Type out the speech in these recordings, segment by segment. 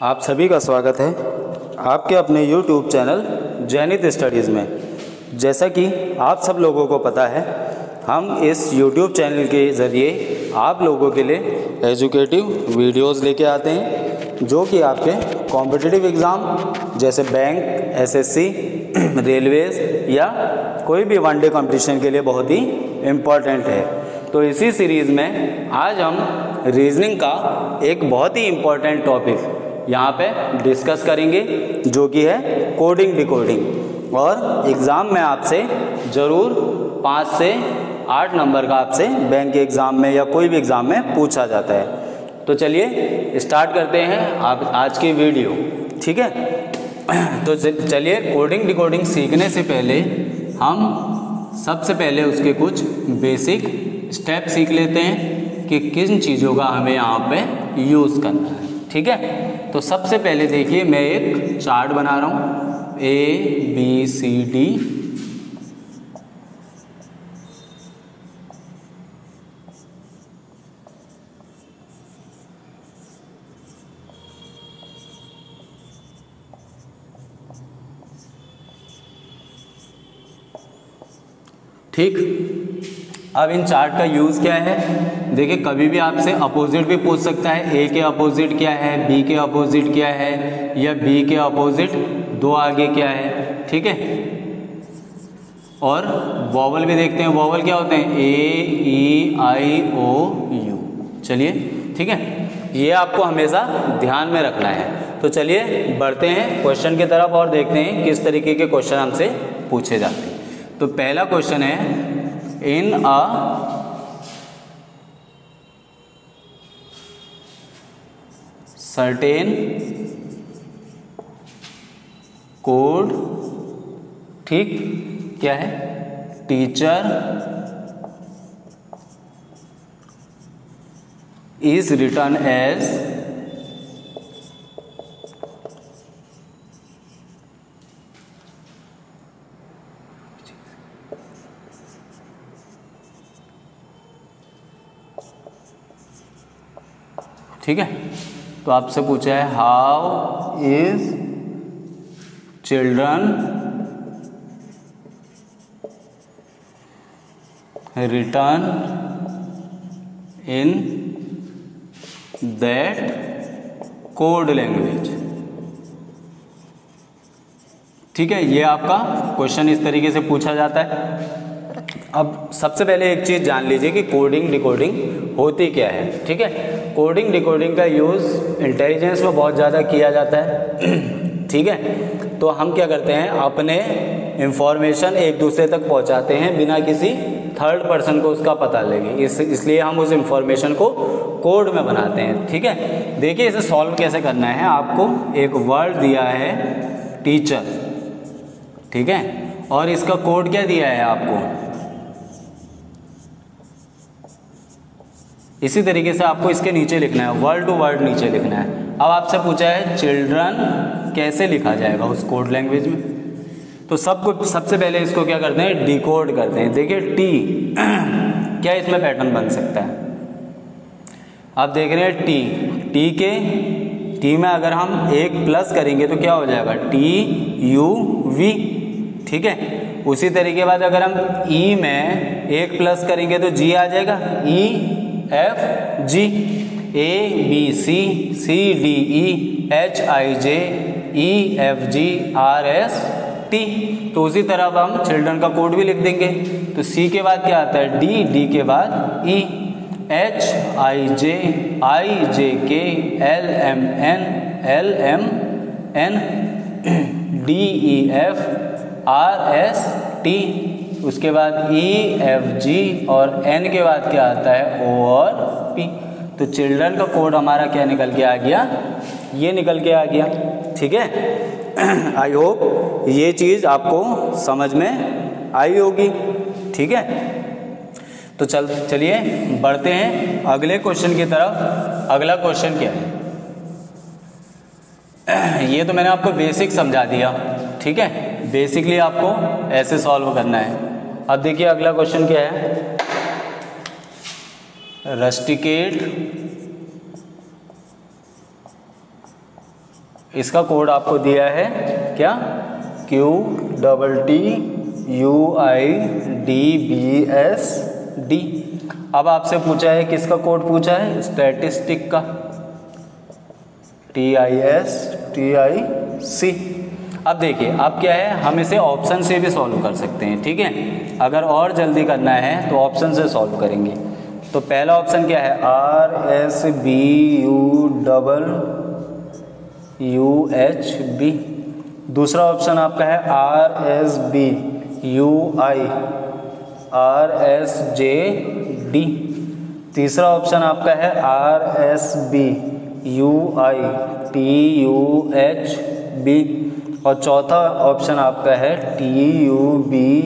आप सभी का स्वागत है आपके अपने YouTube चैनल जैनित स्टडीज़ में। जैसा कि आप सब लोगों को पता है, हम इस YouTube चैनल के ज़रिए आप लोगों के लिए एजुकेटिव वीडियोस लेके आते हैं जो कि आपके कॉम्पिटिटिव एग्ज़ाम जैसे बैंक, एसएससी, रेलवेज़ या कोई भी वनडे कंपटीशन के लिए बहुत ही इम्पॉर्टेंट है। तो इसी सीरीज़ में आज हम रीजनिंग का एक बहुत ही इम्पॉर्टेंट टॉपिक यहाँ पे डिस्कस करेंगे जो कि है कोडिंग डिकोडिंग। और एग्ज़ाम में आपसे ज़रूर 5 से 8 नंबर का आपसे बैंक के एग्ज़ाम में या कोई भी एग्ज़ाम में पूछा जाता है। तो चलिए स्टार्ट करते हैं आज की वीडियो, ठीक है। तो चलिए कोडिंग डिकोडिंग सीखने से पहले हम सबसे पहले उसके कुछ बेसिक स्टेप सीख लेते हैं कि किन चीज़ों का हमें यहाँ पे यूज़ करना है, ठीक है। तो सबसे पहले देखिए, मैं एक चार्ट बना रहा हूँ ABCD, ठीक। अब इन चार्ट का यूज़ क्या है, देखिए कभी भी आपसे अपोजिट भी पूछ सकता है। ए के अपोजिट क्या है, बी के अपोजिट क्या है, या बी के अपोजिट 2 आगे क्या है, ठीक है। और वॉवल भी देखते हैं, वॉवल क्या होते हैं, A-E-I-O-U, चलिए, ठीक है। ये आपको हमेशा ध्यान में रखना है। तो चलिए बढ़ते हैं क्वेश्चन की तरफ और देखते हैं किस तरीके के क्वेश्चन हमसे पूछे जाते हैं। तो पहला क्वेश्चन है, in a certain code, ठीक, क्या है, टीचर is written as ठीक है। तो आपसे पूछा है how is children return in that code language, ठीक है। ये आपका क्वेश्चन इस तरीके से पूछा जाता है। अब सबसे पहले एक चीज़ जान लीजिए कि कोडिंग डिकोडिंग होती क्या है, ठीक है। कोडिंग डिकोडिंग का यूज़ इंटेलिजेंस में बहुत ज़्यादा किया जाता है, ठीक है। तो हम क्या करते हैं, अपने इंफॉर्मेशन एक दूसरे तक पहुंचाते हैं बिना किसी थर्ड पर्सन को उसका पता लगे, इसलिए हम उस इंफॉर्मेशन को कोड में बनाते हैं, ठीक है। देखिए इसे सॉल्व कैसे करना है। आपको एक वर्ड दिया है टीचर, ठीक है, और इसका कोड क्या दिया है आपको, इसी तरीके से आपको इसके नीचे लिखना है, वर्ड टू वर्ड नीचे लिखना है। अब आपसे पूछा है चिल्ड्रन कैसे लिखा जाएगा उस कोड लैंग्वेज में। तो सबसे पहले इसको क्या करते हैं, डिकोड करते हैं। देखिए टी क्या इसमें पैटर्न बन सकता है, आप देख रहे हैं टी में अगर हम एक प्लस करेंगे तो क्या हो जाएगा, TUV, ठीक है। उसी तरीके बाद अगर हम ई में एक प्लस करेंगे तो जी आ जाएगा, EFG, ABCDEHIJEFGRST। तो उसी तरह अब हम चिल्ड्रन का कोड भी लिख देंगे। तो सी के बाद क्या आता है, डी के बाद E, HIJIJK LMN DEFRST, उसके बाद EFG और N के बाद क्या आता है, O और P। तो चिल्ड्रन का कोड हमारा क्या निकल के आ गया, ये निकल के आ गया, ठीक है। आई होप ये चीज़ आपको समझ में आई होगी, ठीक है। तो चलिए बढ़ते हैं अगले क्वेश्चन की तरफ। अगला क्वेश्चन क्या है, ये तो मैंने आपको बेसिक समझा दिया, ठीक है। बेसिकली आपको ऐसे सॉल्व करना है। अब देखिए अगला क्वेश्चन क्या है, rusticate इसका कोड आपको दिया है क्या, QTTUIDBSD। अब आपसे पूछा है किसका कोड पूछा है, स्टैटिस्टिक का, TISTIC। अब देखिए अब क्या है, हम इसे ऑप्शन से भी सॉल्व कर सकते हैं, ठीक है। अगर और जल्दी करना है तो ऑप्शन से सॉल्व करेंगे। तो पहला ऑप्शन क्या है, RSBUUHB। दूसरा ऑप्शन आपका है RSBUIRSJD। तीसरा ऑप्शन आपका है RSBUITUHB। और चौथा ऑप्शन आपका है TUBUITUMB।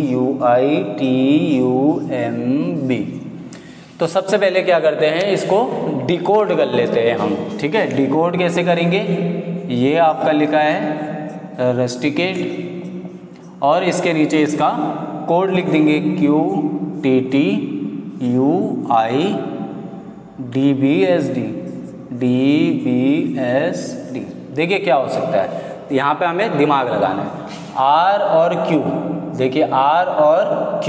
तो सबसे पहले क्या करते हैं, इसको डिकोड कर लेते हैं हम, ठीक है। डिकोड कैसे करेंगे, ये आपका लिखा है रस्टिकेट, और इसके नीचे इसका कोड लिख देंगे QTTUIDBSD। देखिए क्या हो सकता है, यहाँ पे हमें दिमाग लगाना है। R और Q, देखिए R और Q,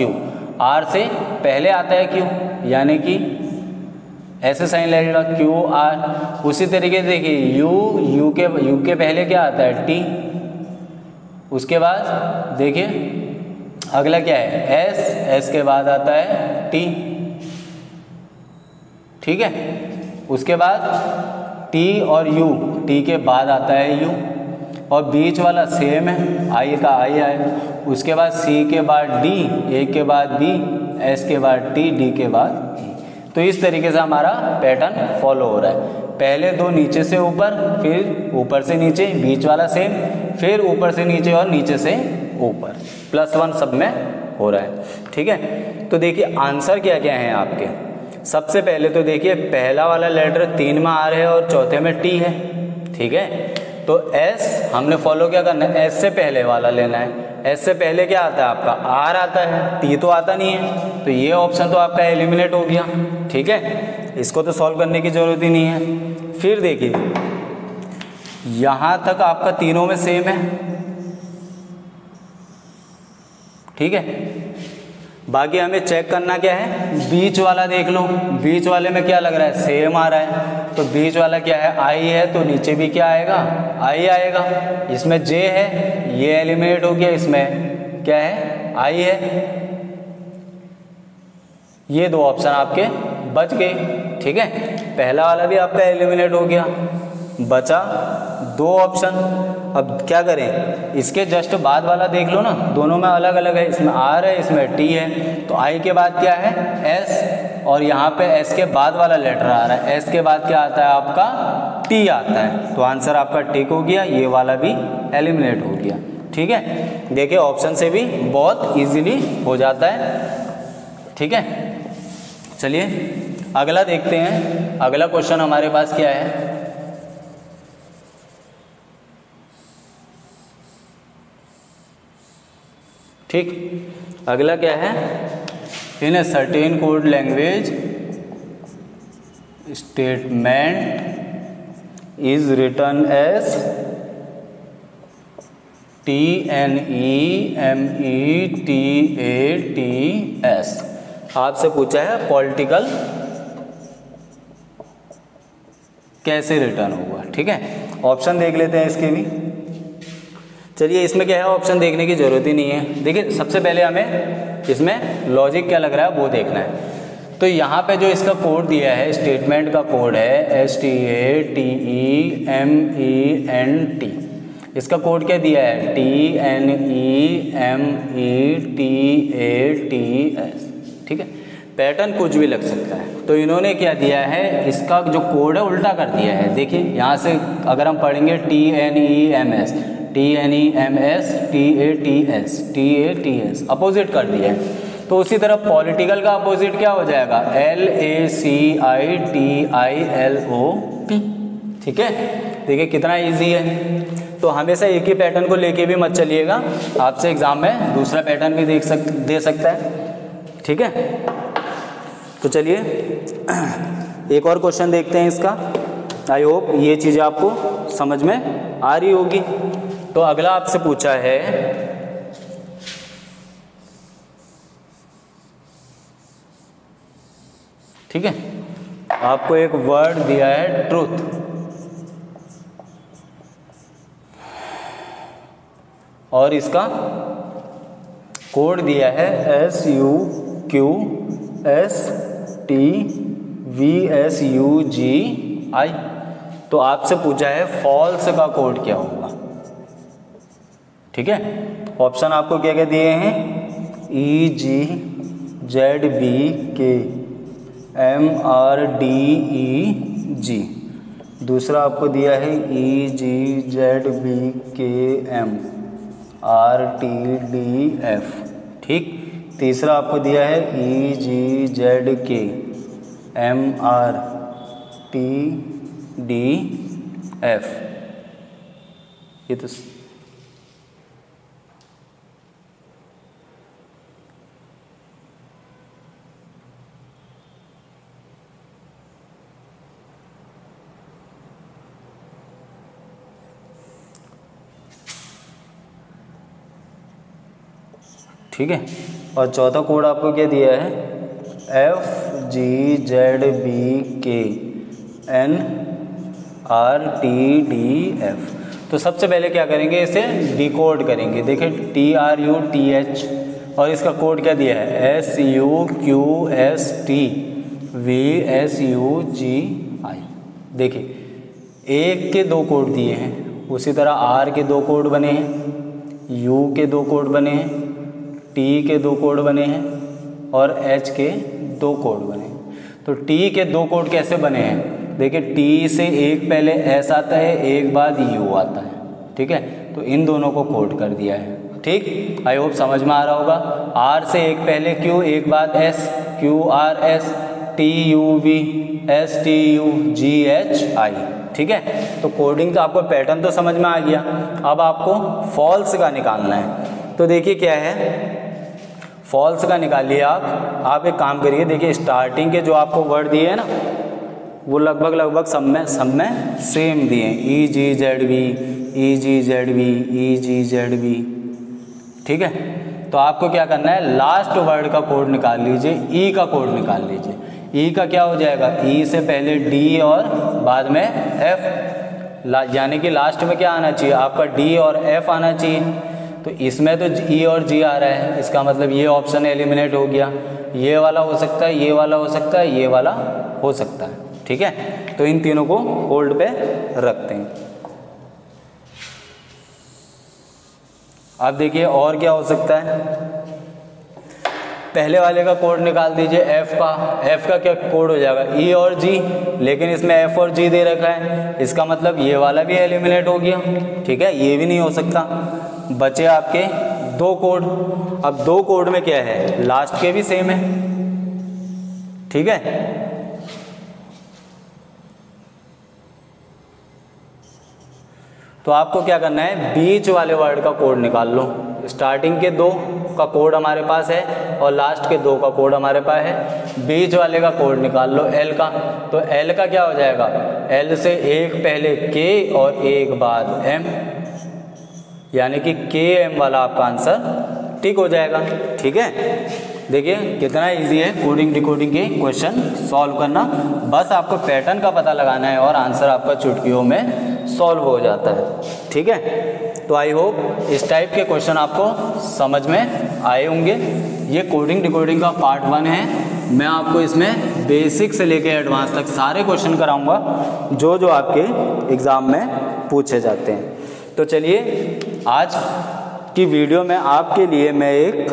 R से पहले आता है Q, यानी कि ऐसे साइन लगेगा QR। उसी तरीके से देखिए U के पहले क्या आता है, T। उसके बाद देखिए अगला क्या है, S के बाद आता है T, ठीक है। उसके बाद T और U, T के बाद आता है U, और बीच वाला सेम है, I का I आएगा। उसके बाद C के बाद D, A के बाद B, S के बाद T, D के बाद E। तो इस तरीके से हमारा पैटर्न फॉलो हो रहा है। पहले दो नीचे से ऊपर, फिर ऊपर से नीचे, बीच वाला सेम, फिर ऊपर से नीचे और नीचे से ऊपर, +1 सब में हो रहा है, ठीक है। तो देखिए आंसर क्या क्या है आपके। सबसे पहले तो देखिए पहला वाला लेटर 3 में R है और चौथे में T है, ठीक है। तो S हमने फॉलो क्या करना है, S से पहले वाला लेना है। S से पहले क्या आता है आपका, R आता है, T तो आता नहीं है, तो ये ऑप्शन तो आपका एलिमिनेट हो गया, ठीक है। इसको तो सॉल्व करने की जरूरत ही नहीं है। फिर देखिए यहाँ तक आपका तीनों में सेम है, ठीक है। बाकी हमें चेक करना क्या है, बीच वाला देख लो, बीच वाले में क्या लग रहा है, सेम आ रहा है। तो बीच वाला क्या है, I है, तो नीचे भी क्या आएगा, I आएगा। इसमें J है, ये एलिमिनेट हो गया, इसमें क्या है, I है। ये दो ऑप्शन आपके बच गए, ठीक है। पहला वाला भी आपका एलिमिनेट हो गया, बचा 2 ऑप्शन। अब क्या करें, इसके जस्ट बाद वाला देख लो ना, दोनों में अलग अलग है, इसमें R है, इसमें T है। तो I के बाद क्या है, S, और यहाँ पे S के बाद वाला लेटर आ रहा है, S के बाद क्या आता है आपका, T आता है। तो आंसर आपका ठीक हो गया, ये वाला भी एलिमिनेट हो गया, ठीक है। देखिए ऑप्शन से भी बहुत इजीली हो जाता है, ठीक है। चलिए अगला देखते हैं। अगला क्वेश्चन हमारे पास क्या है, ठीक। अगला क्या है, in a certain code language statement is written as TNEMETATS। आपसे पूछा है पॉलिटिकल कैसे रिटर्न होगा, ठीक है। ऑप्शन देख लेते हैं इसके भी। चलिए इसमें क्या है, ऑप्शन देखने की जरूरत ही नहीं है। देखिए सबसे पहले हमें इसमें लॉजिक क्या लग रहा है वो देखना है। तो यहाँ पे जो इसका कोड दिया है, स्टेटमेंट का कोड है STATEMENT। इसका कोड क्या दिया है, TNEMETATS, ठीक है। पैटर्न कुछ भी लग सकता है। तो इन्होंने क्या दिया है, इसका जो कोड है उल्टा कर दिया है। देखिए यहाँ से अगर हम पढ़ेंगे TNEMS अपोजिट कर दिया है। तो उसी तरह पॉलिटिकल का अपोजिट क्या हो जाएगा, LACITILOP, ठीक है। देखिए कितना इजी है। तो हमेशा एक ही पैटर्न को लेके भी मत चलिएगा, आपसे एग्जाम में दूसरा पैटर्न भी दे सकता है, ठीक है। तो चलिए एक और क्वेश्चन देखते हैं इसका। आई होप ये चीज़ें आपको समझ में आ रही होगी। तो अगला आपसे पूछा है ठीक है, आपको एक वर्ड दिया है ट्रूथ, और इसका कोड दिया है SUQSTVSUGI। तो आपसे पूछा है फॉल्स का कोड क्या होगा। ठीक है, ऑप्शन आपको क्या क्या दिए हैं, EGZBKMRDEG, दूसरा आपको दिया है EGZBKMRTDF, ठीक। तीसरा आपको दिया है EGZKMRTDF। ये तो ठीक है। और चौथा कोड आपको क्या दिया है, FGZBKNRTDF। तो सबसे पहले क्या करेंगे, इसे डिकोड करेंगे। देखिए TRUTH, और इसका कोड क्या दिया है, SUQSTVSUGI। देखिए एक के दो कोड दिए हैं, उसी तरह R के दो कोड बने हैं, U के दो कोड बने हैं, T के दो कोड बने हैं, और H के दो कोड बने हैं। तो T के दो कोड कैसे बने हैं, देखिए T से एक पहले S आता है, एक बाद U आता है। ठीक है, तो इन दोनों को कोड कर दिया है। ठीक, आई होप समझ में आ रहा होगा। R से एक पहले Q, एक बाद S, QRS, TUVSTUGHI। ठीक है, तो कोडिंग तो आपको पैटर्न तो समझ में आ गया। अब आपको फॉल्स का निकालना है। तो देखिए क्या है, फॉल्स का निकालिए आप एक काम करिए। देखिए स्टार्टिंग के जो आपको वर्ड दिए हैं ना, वो लगभग सब में सेम दिए हैं, EGZB। ठीक है, तो आपको क्या करना है, लास्ट वर्ड का कोड निकाल लीजिए, ई का कोड निकाल लीजिए। ई का क्या हो जाएगा, ई से पहले डी और बाद में एफ, यानी कि लास्ट में क्या आना चाहिए आपका, डी और एफ आना चाहिए। तो इसमें तो ई और जी आ रहा है, इसका मतलब ये ऑप्शन एलिमिनेट हो गया। ये वाला हो सकता है, ये वाला हो सकता है, ये वाला हो सकता है। ठीक है, तो इन तीनों को होल्ड पे रखते हैं। अब देखिए और क्या हो सकता है, पहले वाले का कोड निकाल दीजिए एफ का क्या कोड हो जाएगा, ई और जी, लेकिन इसमें एफ और जी दे रखा है, इसका मतलब ये वाला भी एलिमिनेट हो गया। ठीक है, ये भी नहीं हो सकता। बचे आपके दो कोड। अब दो कोड में क्या है, लास्ट के भी सेम है। ठीक है, तो आपको क्या करना है, बीच वाले वर्ड का कोड निकाल लो। स्टार्टिंग के दो का कोड हमारे पास है और लास्ट के दो का कोड हमारे पास है। बीच वाले का कोड निकाल लो एल का। तो एल का क्या हो जाएगा, एल से एक पहले के और एक बाद एम, यानी कि के एम वाला आपका आंसर ठीक हो जाएगा। ठीक है, देखिए कितना इजी है कोडिंग डिकोडिंग के क्वेश्चन सॉल्व करना। बस आपको पैटर्न का पता लगाना है और आंसर आपका चुटकियों में सॉल्व हो जाता है। ठीक है, तो आई होप इस टाइप के क्वेश्चन आपको समझ में आए होंगे। ये कोडिंग डिकोडिंग का पार्ट 1 है। मैं आपको इसमें बेसिक से लेकर एडवांस तक सारे क्वेश्चन कराऊंगा जो जो आपके एग्ज़ाम में पूछे जाते हैं। तो चलिए आज की वीडियो में आपके लिए मैं एक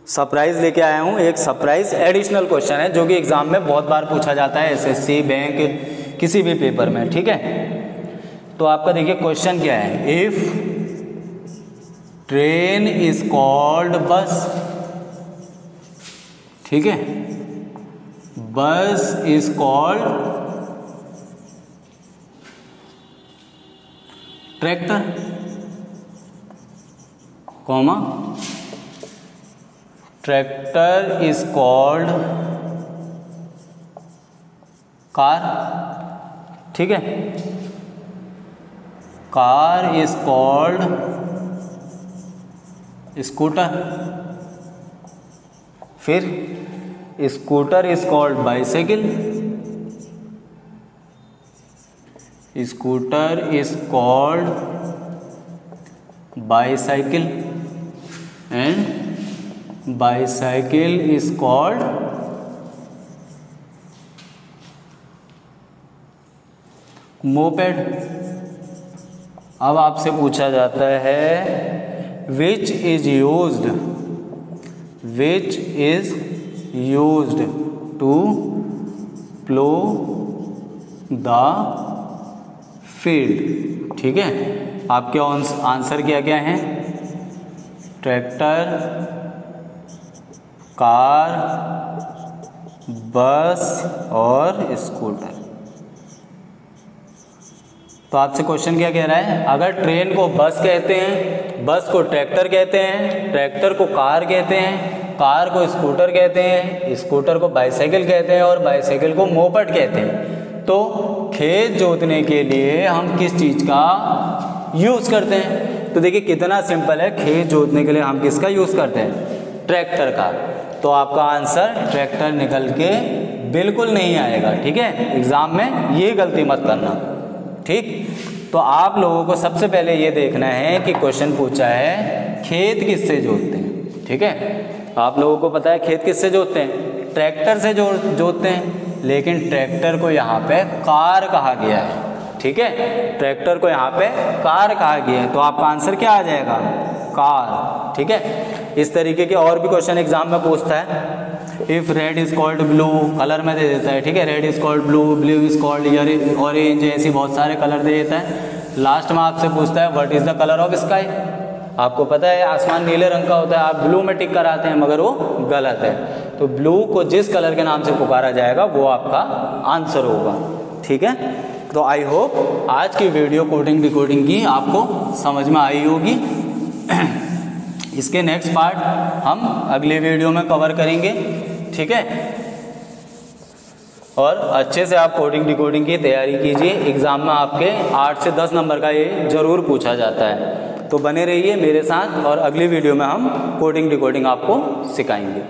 सरप्राइज लेके आया हूँ। एक सरप्राइज एडिशनल क्वेश्चन है जो कि एग्ज़ाम में बहुत बार पूछा जाता है, एसएससी बैंक किसी भी पेपर में। ठीक है, तो आपका देखिए क्वेश्चन क्या है, इफ ट्रेन इज कॉल्ड बस, ठीक है, bus is called tractor, comma tractor is called car. ठीक है। कार इज कॉल्ड स्कूटर, फिर scooter is called bicycle, scooter is called bicycle and bicycle is called moped. अब आपसे पूछा जाता है which is used to plough the field. ठीक है, आपके आंसर क्या क्या हैं? ट्रैक्टर, कार, बस और स्कूटर। तो आपसे क्वेश्चन क्या कह रहा है? अगर ट्रेन को बस कहते हैं, बस को ट्रैक्टर कहते हैं, ट्रैक्टर को कार कहते हैं, कार को स्कूटर कहते हैं, स्कूटर को बाइसाइकिल कहते हैं और बाइसाइकिल को मोपेड कहते हैं, तो खेत जोतने के लिए हम किस चीज़ का यूज़ करते हैं? तो देखिए कितना सिंपल है, खेत जोतने के लिए हम किसका यूज़ करते हैं? ट्रैक्टर का। तो आपका आंसर ट्रैक्टर निकल के बिल्कुल नहीं आएगा। ठीक है, एग्ज़ाम में ये गलती मत करना। ठीक, तो आप लोगों को सबसे पहले ये देखना है कि क्वेश्चन पूछा है खेत किससे जोतते हैं। ठीक है, आप लोगों को पता है खेत किससे जोतते हैं? ट्रैक्टर से जोतते हैं, लेकिन ट्रैक्टर को यहाँ पे कार कहा गया है। ठीक है, ट्रैक्टर को यहाँ पे कार कहा गया है, तो आपका आंसर क्या आ जाएगा? कार। ठीक है, इस तरीके के और भी क्वेश्चन एग्जाम में पूछता है। If red is called blue, colour में दे देता है। ठीक है, red is called blue, blue is called orange, ऐसी बहुत सारे कलर दे देता है। लास्ट में आपसे पूछता है what is the colour of sky. आपको पता है आसमान नीले रंग का होता है, आप ब्लू में टिक कराते हैं, मगर वो गलत है। तो ब्लू को जिस कलर के नाम से पुकारा जाएगा वो आपका आंसर होगा। ठीक है, तो आई होप आज की वीडियो कोडिंग डिकोडिंग की आपको समझ में आई होगी। इसके नेक्स्ट पार्ट हम अगले वीडियो में कवर करेंगे। ठीक है, और अच्छे से आप कोडिंग डिकोडिंग की तैयारी कीजिए। एग्ज़ाम में आपके 8 से 10 नंबर का ये ज़रूर पूछा जाता है। तो बने रहिए मेरे साथ और अगली वीडियो में हम कोडिंग डिकोडिंग आपको सिखाएंगे।